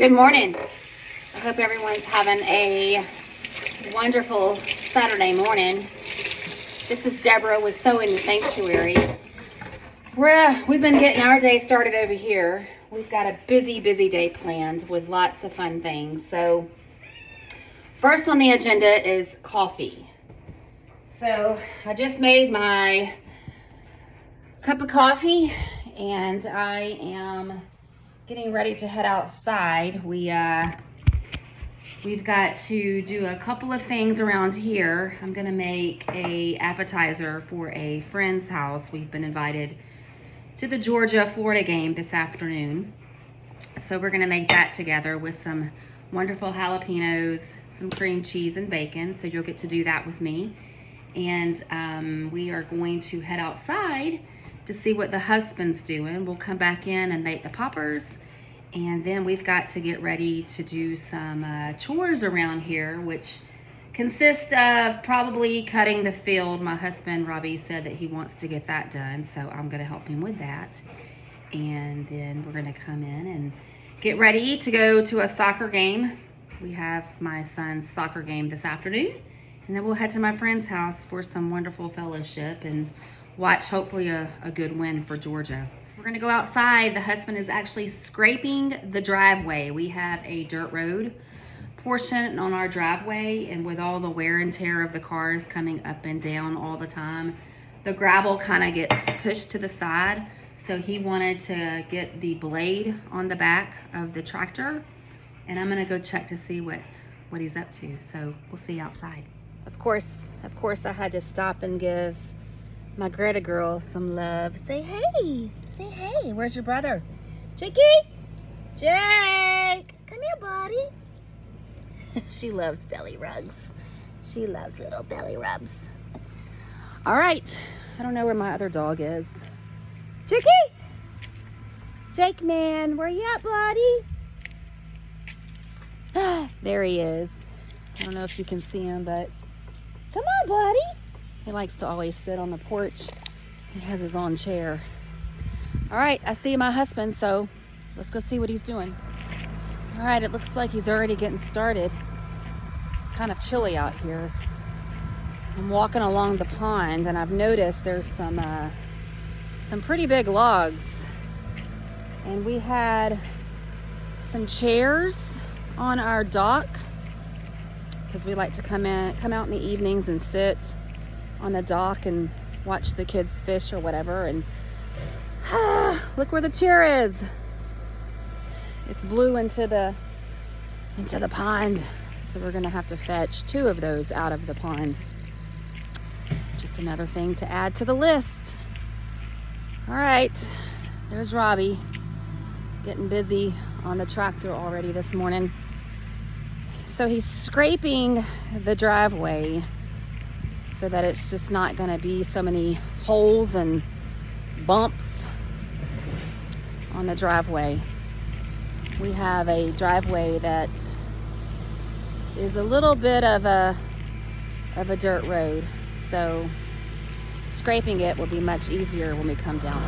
Good morning. I hope everyone's having a wonderful Saturday morning. This is Deborah with Sew in the Sanctuary. We've been getting our day started over here. We've got a busy day planned with lots of fun things. So first on the agenda is coffee. So I just made my cup of coffee and I am getting ready to head outside. We've got to do a couple of things around here. I'm gonna make a appetizer for a friend's house. We've been invited to the Georgia-Florida game this afternoon. So we're gonna make that together with some wonderful jalapenos, some cream cheese and bacon. So you'll get to do that with me. And we are going to head outside to see what the husband's doing. We'll come back in and make the poppers, and then we've got to get ready to do some chores around here, which consist of probably cutting the field. My husband Robbie said that he wants to get that done, so I'm gonna help him with that. And then we're gonna come in and get ready to go to a soccer game. We have my son's soccer game this afternoon, and then we'll head to my friend's house for some wonderful fellowship and watch hopefully a good win for Georgia. We're gonna go outside. The husband is actually scraping the driveway. We have a dirt road portion on our driveway, and with all the wear and tear of the cars coming up and down all the time, the gravel kind of gets pushed to the side. So he wanted to get the blade on the back of the tractor, and I'm gonna go check to see what he's up to. So we'll see outside. Of course, I had to stop and give my Greta girl some love. Say hey, where's your brother? Jakey, Jake, come here, buddy. She loves belly rubs. She loves little belly rubs. All right, I don't know where my other dog is. Jakey, Jake man, where you at, buddy? There he is. I don't know if you can see him, but come on, buddy. He likes to always sit on the porch. He has his own chair. All right, I see my husband, so let's go see what he's doing. All right, it looks like he's already getting started. It's kind of chilly out here. I'm walking along the pond, and I've noticed there's some pretty big logs. And we had some chairs on our dock because we like to come out in the evenings and sit on the dock and watch the kids fish or whatever. And look where the chair is. It's blew into the pond, so we're gonna have to fetch 2 of those out of the pond. Just another thing to add to the list. All right, there's Robbie getting busy on the tractor already this morning. So he's scraping the driveway so that it's just not gonna be so many holes and bumps on the driveway. We have a driveway that is a little bit of a dirt road, so scraping it will be much easier when we come down.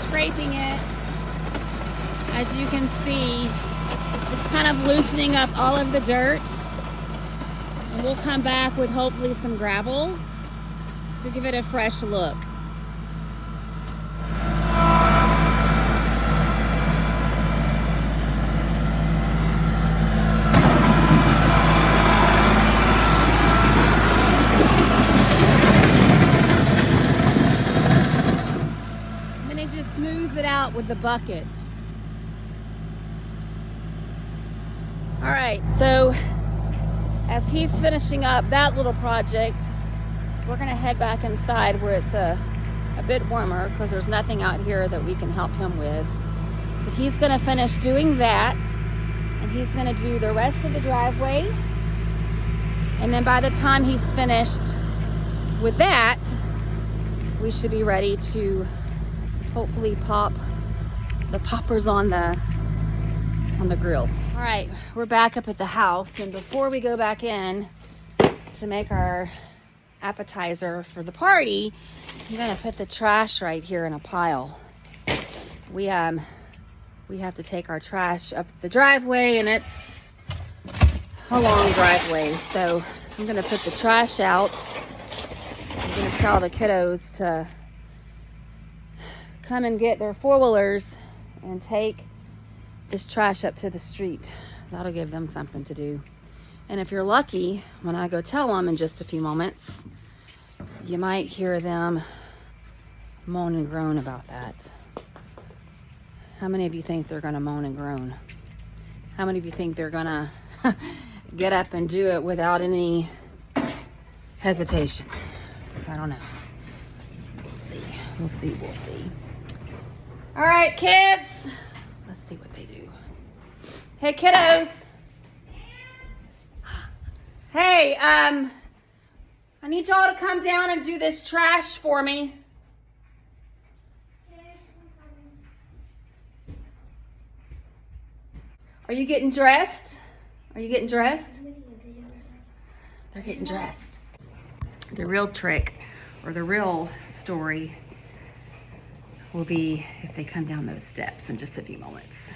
Scraping it, as you can see, just kind of loosening up all of the dirt, and we'll come back with hopefully some gravel to give it a fresh look. Just smooths it out with the bucket. All right, so as he's finishing up that little project, we're gonna head back inside where it's a bit warmer because there's nothing out here that we can help him with. But he's gonna finish doing that, and he's gonna do the rest of the driveway. And then by the time he's finished with that, we should be ready to hopefully pop the poppers on the grill. All right, we're back up at the house, and before we go back in to make our appetizer for the party, I'm gonna put the trash right here in a pile. We have to take our trash up the driveway, and it's a long driveway, so I'm gonna put the trash out. I'm gonna tell the kiddos to come and get their four-wheelers and take this trash up to the street. That'll give them something to do. And if you're lucky, when I go tell them in just a few moments, you might hear them moan and groan about that. How many of you think they're gonna moan and groan? How many of you think they're gonna get up and do it without any hesitation? I don't know. We'll see, we'll see, we'll see. All right, kids. Let's see what they do. Hey, kiddos. Hey, I need y'all to come down and do this trash for me. Are you getting dressed? Are you getting dressed? They're getting dressed. The real trick, or the real story, will be if they come down those steps in just a few moments.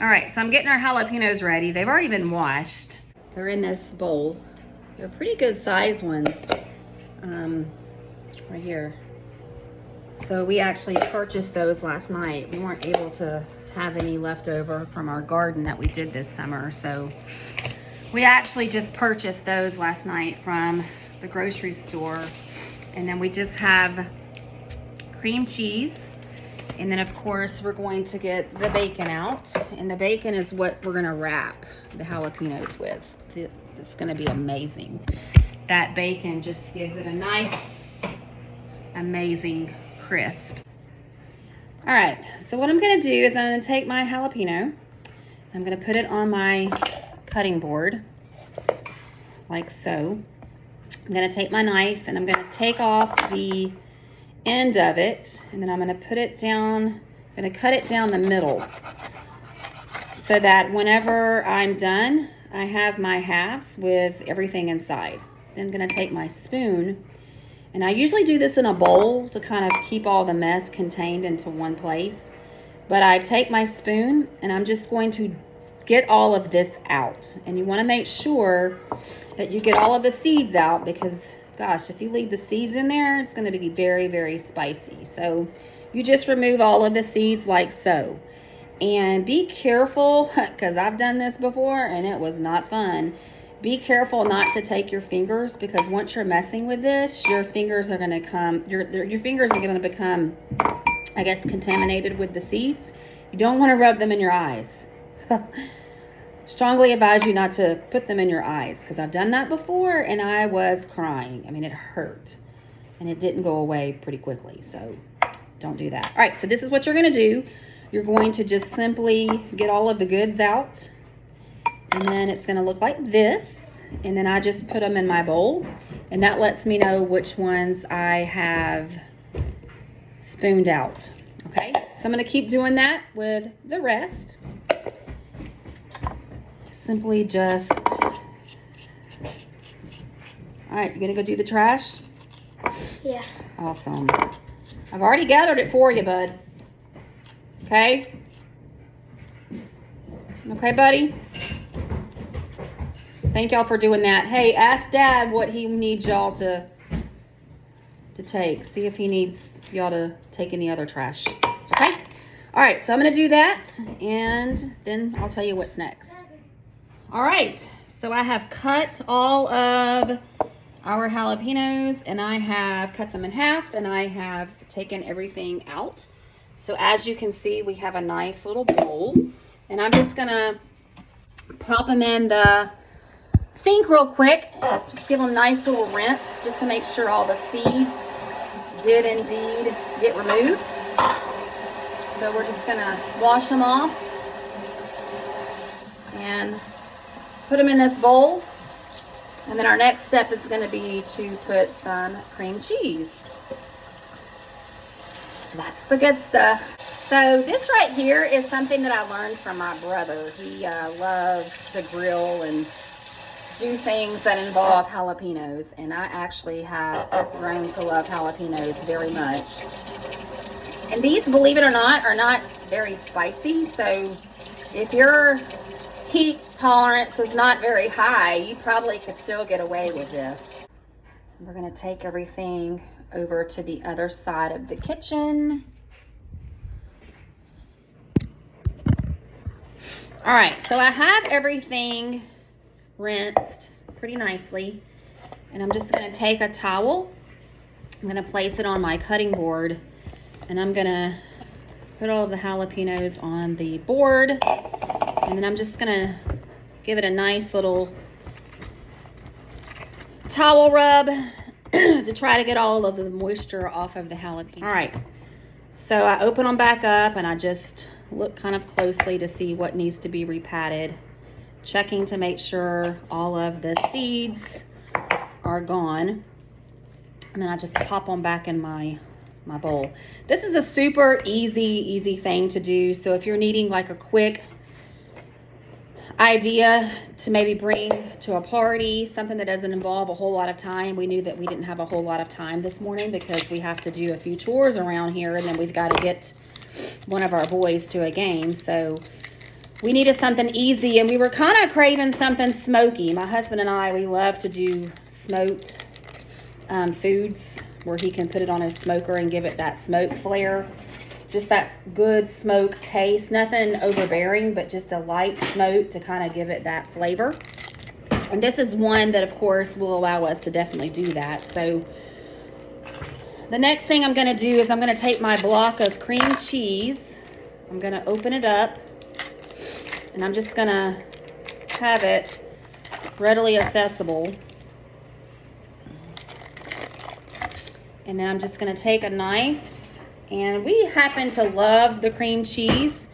All right, so I'm getting our jalapenos ready. They've already been washed. They're in this bowl. They're pretty good size ones, right here. So we actually purchased those last night. We weren't able to have any left over from our garden that we did this summer. So we actually just purchased those last night from the grocery store. And then we just have cream cheese. And then of course we're going to get the bacon out. And the bacon is what we're gonna wrap the jalapenos with. It's gonna be amazing. That bacon just gives it a nice, amazing crisp. All right, so what I'm gonna do is I'm gonna take my jalapeno, I'm gonna put it on my cutting board, like so. I'm gonna take my knife and I'm gonna take off the end of it, and then I'm gonna put it down, I'm gonna cut it down the middle, so that whenever I'm done, I have my halves with everything inside. Then I'm gonna take my spoon, and I usually do this in a bowl to kind of keep all the mess contained into one place. But I take my spoon and I'm just going to get all of this out. And you wanna make sure that you get all of the seeds out, because gosh, if you leave the seeds in there, it's gonna be very, very spicy. So you just remove all of the seeds like so. And be careful, because I've done this before and it was not fun. Be careful not to take your fingers, because once you're messing with this, your fingers are gonna your fingers are gonna become, I guess, contaminated with the seeds. You don't wanna rub them in your eyes. Strongly advise you not to put them in your eyes, because I've done that before and I was crying. I mean, it hurt and it didn't go away pretty quickly. So don't do that. All right, so this is what you're gonna do. You're going to just simply get all of the goods out, and then it's gonna look like this. And then I just put them in my bowl, and that lets me know which ones I have spooned out. Okay, so I'm gonna keep doing that with the rest. Simply just, all right, you gonna go do the trash? Yeah. Awesome. I've already gathered it for you, bud. Okay? Okay, buddy? Thank y'all for doing that. Hey, ask Dad what he needs y'all to take. See if he needs y'all to take any other trash. Okay? All right, so I'm going to do that, and then I'll tell you what's next. All right, so I have cut all of our jalapenos, and I have cut them in half, and I have taken everything out. So as you can see, we have a nice little bowl, and I'm just gonna pop them in the sink real quick. Just give them a nice little rinse, just to make sure all the seeds did indeed get removed. So we're just gonna wash them off and put them in this bowl. And then our next step is gonna be to put some cream cheese. That's the good stuff. So this right here is something that I learned from my brother. He loves to grill and do things that involve jalapenos, and I actually have grown to love jalapenos very much. And these, believe it or not, are not very spicy, so if your heat tolerance is not very high, you probably could still get away with this. We're going to take everything over to the other side of the kitchen. All right, so I have everything rinsed pretty nicely, and I'm just going to take a towel. I'm going to place it on my cutting board, and I'm going to put all of the jalapenos on the board, and then I'm just going to give it a nice little towel rub to try to get all of the moisture off of the jalapeno. All right, so I open them back up, and I just look kind of closely to see what needs to be repatted, checking to make sure all of the seeds are gone, and then I just pop them back in my bowl. This is a super easy thing to do, so if you're needing like a quick idea to maybe bring to a party, something that doesn't involve a whole lot of time. We knew that we didn't have a whole lot of time this morning because we have to do a few chores around here, and then we've got to get one of our boys to a game, so we needed something easy, and we were kind of craving something smoky. My husband and I, we love to do smoked foods where he can put it on his smoker and give it that smoke flare. Just that good smoke taste. Nothing overbearing, but just a light smoke to kind of give it that flavor. And this is one that, of course, will allow us to definitely do that. So the next thing I'm going to do is I'm going to take my block of cream cheese. I'm going to open it up, and I'm just going to have it readily accessible. And then I'm just going to take a knife, and we happen to love the cream cheese.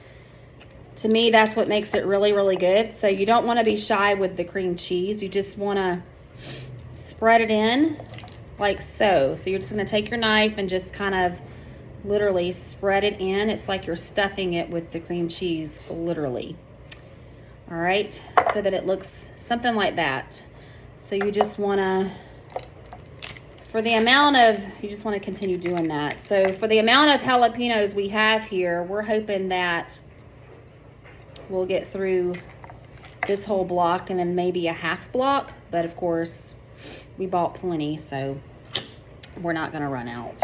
To me, that's what makes it really good. So you don't want to be shy with the cream cheese. You just want to spread it in like so. So you're just going to take your knife and just kind of literally spread it in. It's like you're stuffing it with the cream cheese, literally. All right, so that it looks something like that. So you just want to, for the amount of, you just want to continue doing that. So for the amount of jalapenos we have here, we're hoping that we'll get through this whole block and then maybe a half block. But of course, we bought plenty, so we're not going to run out.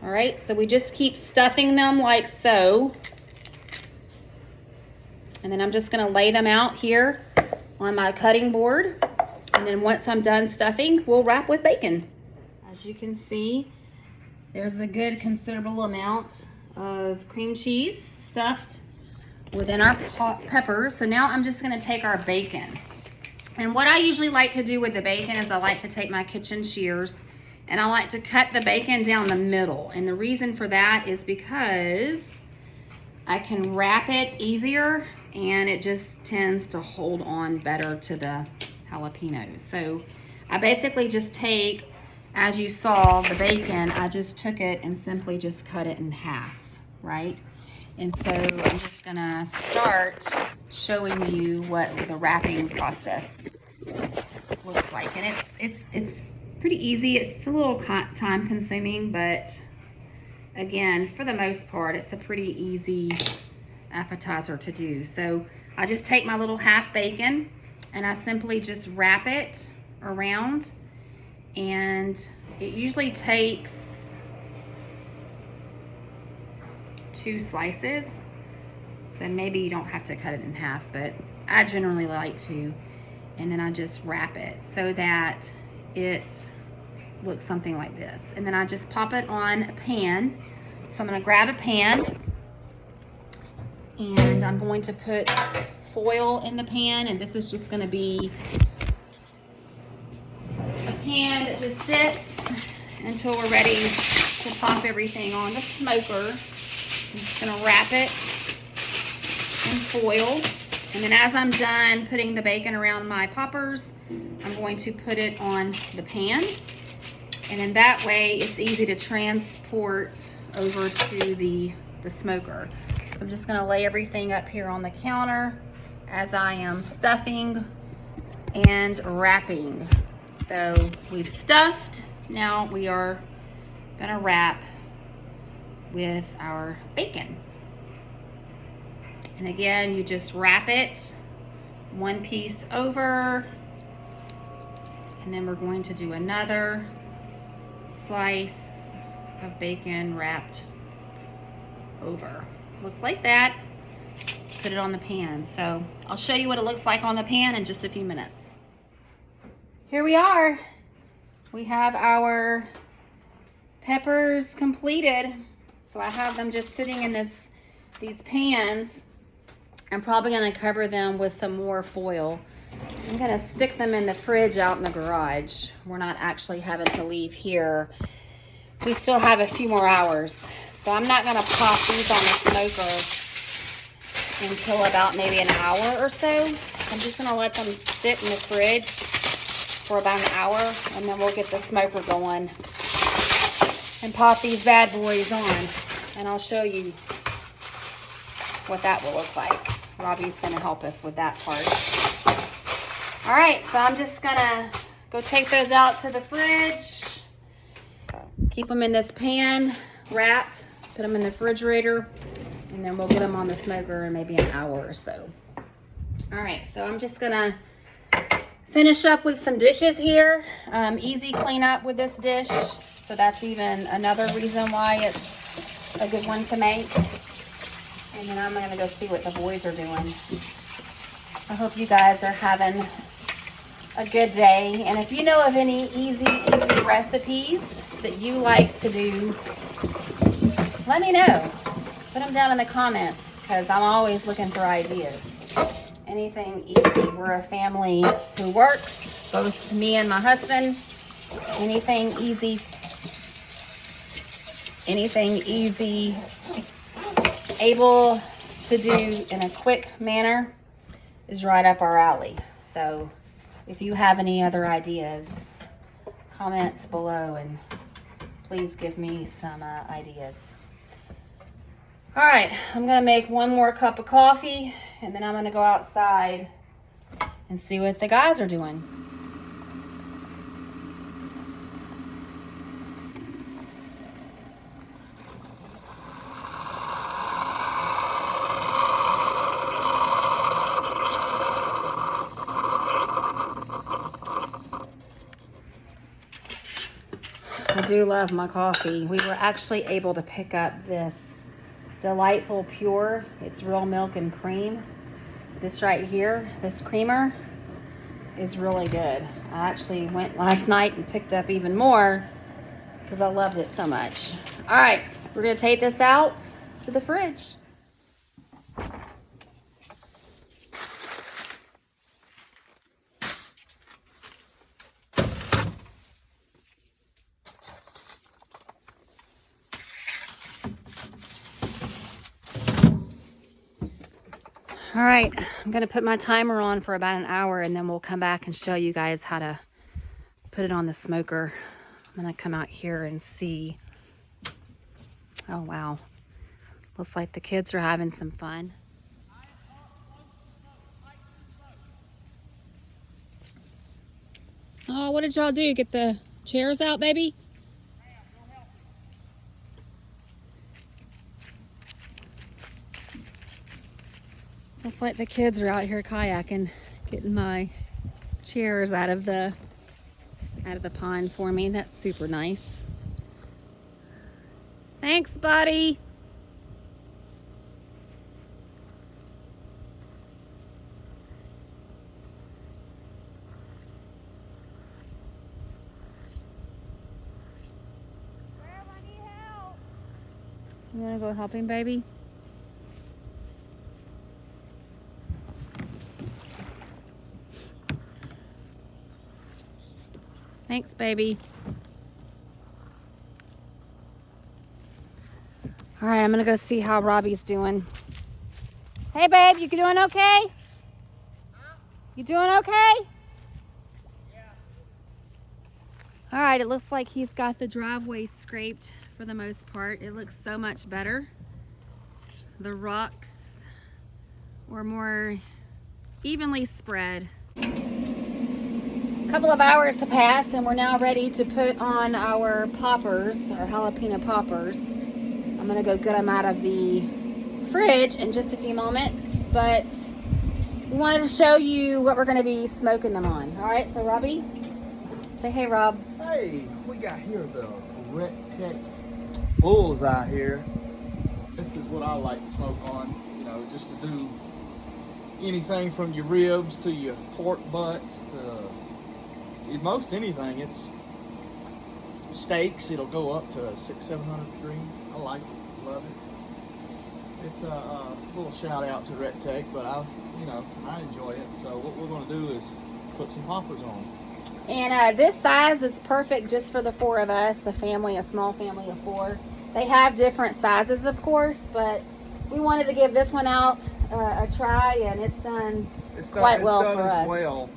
All right, so we just keep stuffing them like so. And then I'm just going to lay them out here on my cutting board. And then once I'm done stuffing, we'll wrap with bacon. As you can see, there's a good considerable amount of cream cheese stuffed within our peppers. So now I'm just going to take our bacon. And what I usually like to do with the bacon is I like to take my kitchen shears and I like to cut the bacon down the middle. And the reason for that is because I can wrap it easier and it just tends to hold on better to the jalapenos. So I basically just take, as you saw, the bacon, I just took it and simply just cut it in half, right? And so I'm just gonna start showing you what the wrapping process looks like. And it's pretty easy. It's a little time consuming, but again, for the most part, it's a pretty easy appetizer to do. So I just take my little half bacon and I simply just wrap it around, and it usually takes 2 slices. So maybe you don't have to cut it in half, but I generally like to. And then I just wrap it so that it looks something like this. And then I just pop it on a pan. So I'm gonna grab a pan and I'm going to put foil in the pan, and this is just gonna be a pan that just sits until we're ready to pop everything on the smoker. I'm just gonna wrap it in foil. And then as I'm done putting the bacon around my poppers, I'm going to put it on the pan. And in that way, it's easy to transport over to the smoker. So I'm just gonna lay everything up here on the counter as I am stuffing and wrapping. So we've stuffed, now we are gonna wrap with our bacon. And again, you just wrap it one piece over, and then we're going to do another slice of bacon wrapped over. Looks like that. Put it on the pan. So I'll show you what it looks like on the pan in just a few minutes. Here we are. We have our peppers completed. So I have them just sitting in these pans. I'm probably gonna cover them with some more foil. I'm gonna stick them in the fridge out in the garage. We're not actually having to leave here. We still have a few more hours. So I'm not gonna pop these on the smoker until about maybe an hour or so. I'm just gonna let them sit in the fridge for about an hour, and then we'll get the smoker going and pop these bad boys on. And I'll show you what that will look like. Robbie's gonna help us with that part. All right, so I'm just gonna go take those out to the fridge. Keep them in this pan, wrapped, put them in the refrigerator, and then we'll get them on the smoker in maybe an hour or so. All right, so I'm just gonna finish up with some dishes here. Easy cleanup with this dish, so that's even another reason why it's a good one to make. And then I'm gonna go see what the boys are doing. I hope you guys are having a good day. And if you know of any easy recipes that you like to do, let me know. Put them down in the comments, because I'm always looking for ideas. Anything easy. We're a family who works, both me and my husband. Anything easy, able to do in a quick manner is right up our alley. So if you have any other ideas, comment below and please give me some ideas. All right, I'm gonna make one more cup of coffee, and then I'm gonna go outside and see what the guys are doing. I do love my coffee. We were actually able to pick up this Delightful Pure. It's real milk and cream. This right here, this creamer, is really good. I actually went last night and picked up even more because I loved it so much. All right, we're gonna take this out to the fridge. All right, I'm gonna put my timer on for about an hour, and then we'll come back and show you guys how to put it on the smoker. I'm gonna come out here and see. Oh wow, looks like the kids are having some fun. Oh, what did y'all do? Get the chairs out, baby? Looks like the kids are out here kayaking, getting my chairs out of the pond for me. That's super nice. Thanks, buddy. Grandma, I need help. You wanna go help him, baby? Thanks, baby. All right, I'm gonna go see how Robbie's doing. Hey, babe, you doing okay? Huh? You doing okay? Yeah. All right, it looks like he's got the driveway scraped for the most part. It looks so much better. The rocks were more evenly spread. A couple of hours have passed and we're now ready to put on our poppers, our jalapeno poppers. I'm gonna go get them out of the fridge in just a few moments, but we wanted to show you what we're gonna be smoking them on. All right, so Robbie, say hey, Rob. Hey, we got here the Red Tech Bullseye here. This is what I like to smoke on, you know, just to do anything from your ribs to your pork butts to most anything. It's steaks. It'll go up to 600-700 degrees. I like it, love it. It's a little shout out to Red Tech, but I enjoy it. So what we're going to do is put some poppers on. And this size is perfect just for the 4 of us, a small family of 4. They have different sizes, of course, but we wanted to give this one out a try, and it's done quite well for us. Well,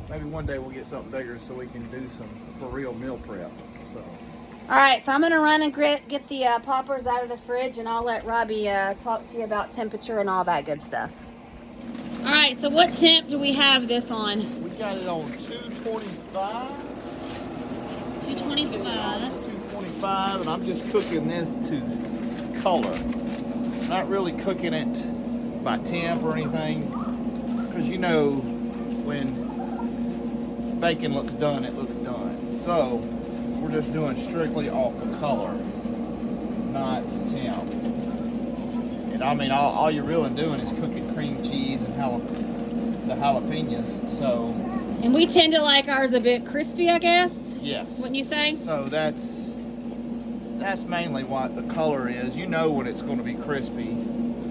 maybe one day we'll get something bigger so we can do some for real meal prep. So. All right, so I'm gonna run and get the poppers out of the fridge, and I'll let Robbie talk to you about temperature and all that good stuff. All right, so what temp do we have this on? We got it on 225. 225. 225, and I'm just cooking this to color. Not really cooking it by temp or anything, because you know when bacon looks done, it looks done. So we're just doing strictly off of color, not temp. And I mean, all you're really doing is cooking cream cheese and the jalapenos. So. And we tend to like ours a bit crispy, I guess. Yes. Wouldn't you say? So that's mainly what the color is. You know when it's going to be crispy.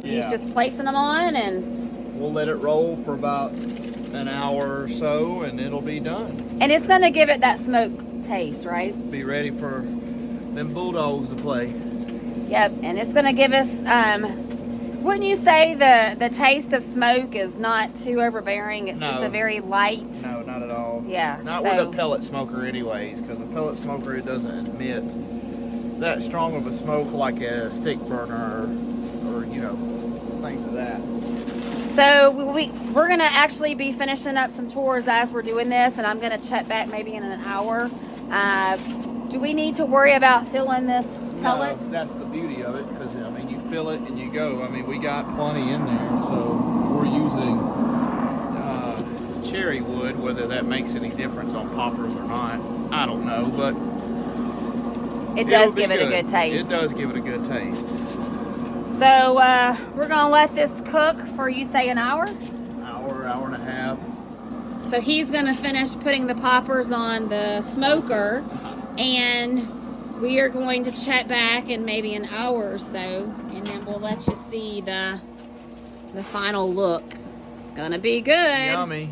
He's just placing them on, and we'll let it roll for about an hour or so, and it'll be done. And it's going to give it that smoke taste, right? Be ready for them bulldogs to play. Yep, and it's going to give us, wouldn't you say the taste of smoke is not too overbearing? It's just a very light. No, not at all. Yeah. Not with a pellet smoker anyways, because a pellet smoker, it doesn't emit that strong of a smoke like a stick burner or you know, things of that. So we're going to actually be finishing up some chores as we're doing this, and I'm going to check back maybe in an hour. Do we need to worry about filling this pellet? No, that's the beauty of it, because I mean, you fill it and you go. I mean, we got plenty in there, so we're using cherry wood. Whether that makes any difference on poppers or not, I don't know, but it does give it a good taste. It does give it a good taste. So we're gonna let this cook for, you say, an hour? Hour and a half. So he's gonna finish putting the poppers on the smoker, and we are going to check back in maybe an hour or so, and then we'll let you see the final look. It's gonna be good. Yummy.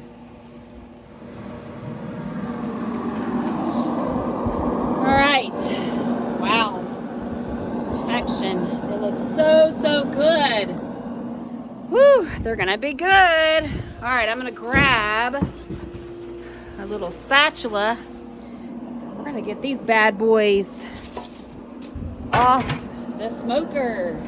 All right. Wow. Perfection. They look so good. Whew, they're gonna be good. All right, I'm gonna grab a little spatula. We're gonna get these bad boys off the smoker.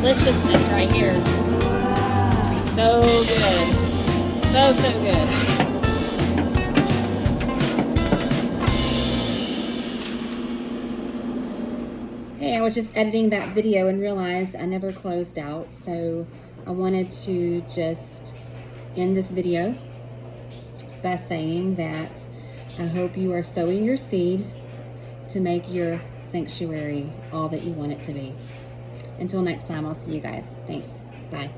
Deliciousness right here. So good. So good. Hey, I was just editing that video and realized I never closed out, so I wanted to just end this video by saying that I hope you are sowing your seed to make your sanctuary all that you want it to be. Until next time, I'll see you guys. Thanks. Bye.